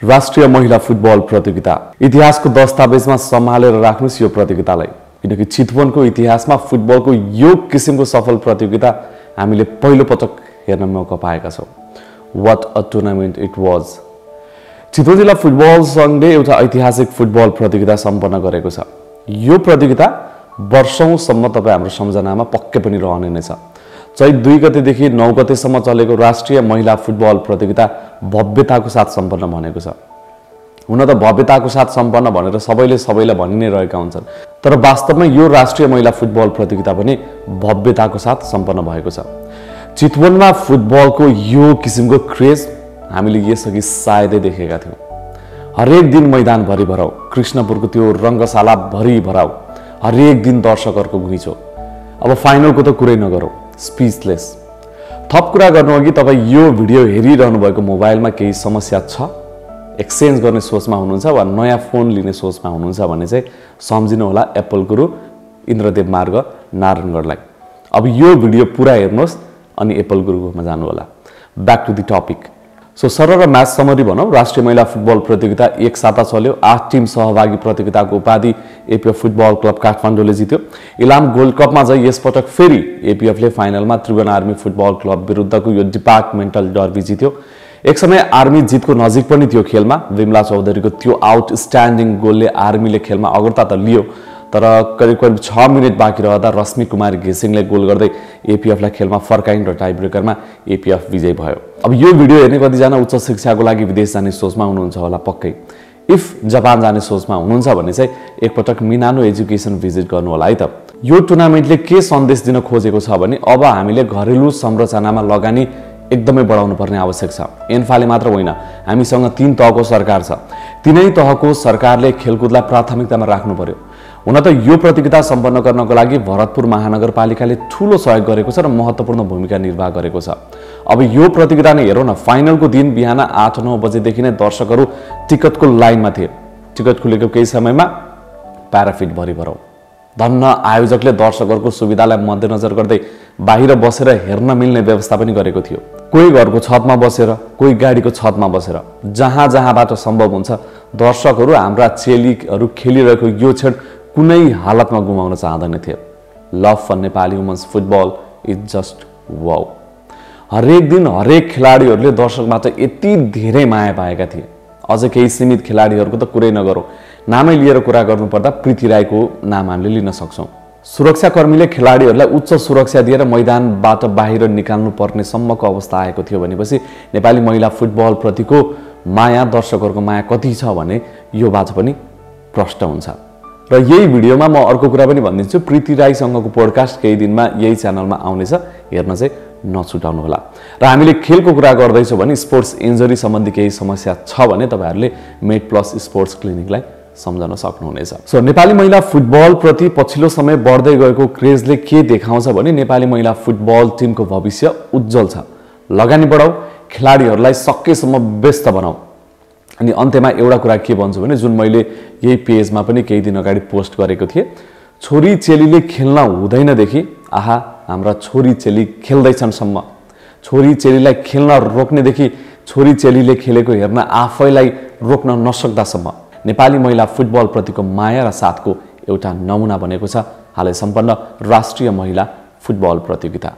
राष्ट्रिय महिला फुटबल प्रतियोगिता इतिहासको दस्तावेजमा सम्हालेर राख्नुस् यो प्रतियोगितालाई किनकि चितवनको इतिहासमा फुटबलको यो किसिमको सफल प्रतियोगिता हामीले पहिलो पटक हेर्न मौका पाएका छौं। What a tournament it was. Chitwan जिल्ला फुटबल संघले एउटा ऐतिहासिक फुटबल प्रतियोगिता सम्पन्न गरेको छ। यो प्रतियोगिता वर्षौंसम्म तपाईं हाम्रो सम्झनामा पक्कै पनि रहने नै छ। चैत 2 गतेदेखि 9 गतेसम्म चलेको राष्ट्रिय महिला फुटबल प्रतियोगिता भव्यताको साथ सम्पन्न भनेको छ। हुन त भव्यताको साथ सम्पन्न भनेर सबैलाई भनि नै रहेका हुन्छन्, तर वास्तवमा यो राष्ट्रिय महिला फुटबल प्रतियोगिता पनि भव्यताको साथ सम्पन्न भएको छ। चितवनमा फुटबलको यो किसिमको क्रेज हामीले यसअघि सायदै देखेका थियौं। हरेक दिन मैदान भरि भराउ, कृष्णपुरको त्यो रंगशाला भरि भराउ, हरेक दिन दर्शकहरुको घुइँचो। अब फाइनलको त कुरै नगरौं, स्पीचलेस। थप कुरा गर्नु अघि तपाई यो भिडियो हेरिरहनु भएको मोबाइलमा केही समस्या छ, एक्सचेन्ज गर्ने सोचमा हुनुहुन्छ वा नयाँ फोन लिने सोचमा हुनुहुन्छ भने चाहिँ सम्झिनु होला एप्पल गुरु इन्द्रदेव मार्ग नारायणगढलाई। अब यो भिडियो पुरा हेर्नुहोस् अनि एप्पल गुरुमा जानु होला। Back to the topic. So सरर म्याच समरी भनौं। राष्ट्रिय महिला फुटबल प्रतियोगिता एक साता चल्यो। 8 टिम सहभागी प्रतियोगिताको उपाधि एपीएफ फुटबल क्लब काठमाडौँले जित्यो। इलाम गोल्ड कपमा चाहिँ यसपटक फेरि एपीएफले फाइनलमा त्रिभुवन आर्मी फुटबल क्लब विरुद्धको यो डिपार्टमेन्टल डर्बी जित्यो। एक समय आर्मी जितको नजिक पनि थियो खेलमा। विमला चौधरीको त्यो आउटस्ट्यान्डिङ गोलले आर्मीले खेलमा अग्रता त लियो, तर करिब 6 मिनेट बाँकी रहँदा रश्मि कुमारी घिसिङले गोल गर्दै एपीएफलाई खेलमा फर्काइन् र टाई ब्रेकरमा एपीएफ विजयी भयो। अब यो भिडियो हेर्ने कतिजना उच्च शिक्षाको लागि विदेश जाने सोचमा हुनुहुन्छ होला पक्कै। इफ जापान जाने सोचमा हुनुहुन्छ भने चाहिँ एकपटक मिनानो एजुकेसन भिजिट गर्नु होला है त। यो टुर्नामेन्टले के सन्देश दिन खोजेको छ भने अब हामीले घरेलु संरचनामा लगानी एकदमै बढाउनु पर्ने आवश्यक छ। एन्फाले मात्र होइन, हामीसँग 3 तहको सरकार छ। तीनै तहको सरकारले खेलकुदलाई प्राथमिकतामा राख्नु पर्यो। हुन त यो प्रतियोगिता सम्पन्न गर्नको लागि भरतपुर महानगरपालिकाले ठूलो सहयोग गरेको छ र महत्त्वपूर्ण भूमिका निर्वाह गरेको छ। अब यो प्रतियोगिता नै हेरौँ न। फाइनलको दिन बिहान 8-9 बजेदेखि नै दर्शकहरू टिकटको लाइनमा थिए। टिकट खुलेको केही समयमा प्याराफिट भरि भरौ। धन्न आयोजकले दर्शकहरूको सुविधालाई मध्यनजर गर्दै बाहिर बसेर हेर्न मिल्ने व्यवस्था पनि गरेको थियो। कोही घरको छतमा बसेर, कोही गाडीको छतमा बसेर, जहाँबाट सम्भव हुन्छ दर्शकहरू हाम्रा चेलीहरू खेलिरहेको यो क्षण कुनै हालतमा गुमाउन चाहदैन थिए। Love for Nepali women's football is just wow. हरेक दिन हरेक खेलाडीहरूले दर्शकबाट यति धेरै माया पाएका थिए। अझ केही सीमित खेलाडीहरूको त कुरै नगरौँ। नामै लिएर कुरा गर्नुपर्दा प्रीति राईको नाम हामीले लिन सक्छौं। सुरक्षाकर्मीले खेलाडीहरूलाई उच्च सुरक्षा दिएर मैदानबाट बाहिर निकाल्नु पर्ने सम्मको अवस्था आएको थियो भनेपछि नेपाली महिला फुटबल प्रतिको माया, दर्शकहरूको माया कति छ भने यो बात पनि प्रष्ट हुन्छ। र यही भिडियोमा म अर्को कुरा पनि भनिदिन्छु। प्रीति राईसँगको पोडकास्ट केही दिनमा यही च्यानलमा आउनेछ, हेर्न चाहिँ नछुटाउनु होला। र हामीले खेलको कुरा गर्दैछौँ भने स्पोर्ट्स इन्जरी सम्बन्धी केही समस्या छ भने तपाईहरुले मेड प्लस स्पोर्ट्स क्लिनिकलाई सम्झन सक्नुहुनेछ। सो नेपाली महिला फुटबल प्रति पछिल्लो समय बढ्दै गएको क्रेजले के देखाउँछ भने नेपाली महिला फुटबल टिमको भविष्य उज्जवल छ। लगानी बढाऊ, खेलाडीहरूलाई सकेसम्म व्यस्त बनाऊ। अनि अन्त्यमा एउटा कुरा के भन्छु भने जुन मैले यही पेजमा पनि केही दिन अगाडि पोस्ट गरेको थिएँ, छोरी चेलीले खेल्न हुँदैनदेखि आहा हाम्रा छोरी चेली खेल्दैछन् सम्म, छोरी चेलीलाई खेल्न रोक्नेदेखि छोरी चेलीले खेलेको हेर्न आफैलाई रोक्न नसक्दासम्म नेपाली महिला फुटबल प्रतिको माया र साथको एउटा नमुना बनेको छ हालै सम्पन्न राष्ट्रिय महिला फुटबल प्रतियोगिता।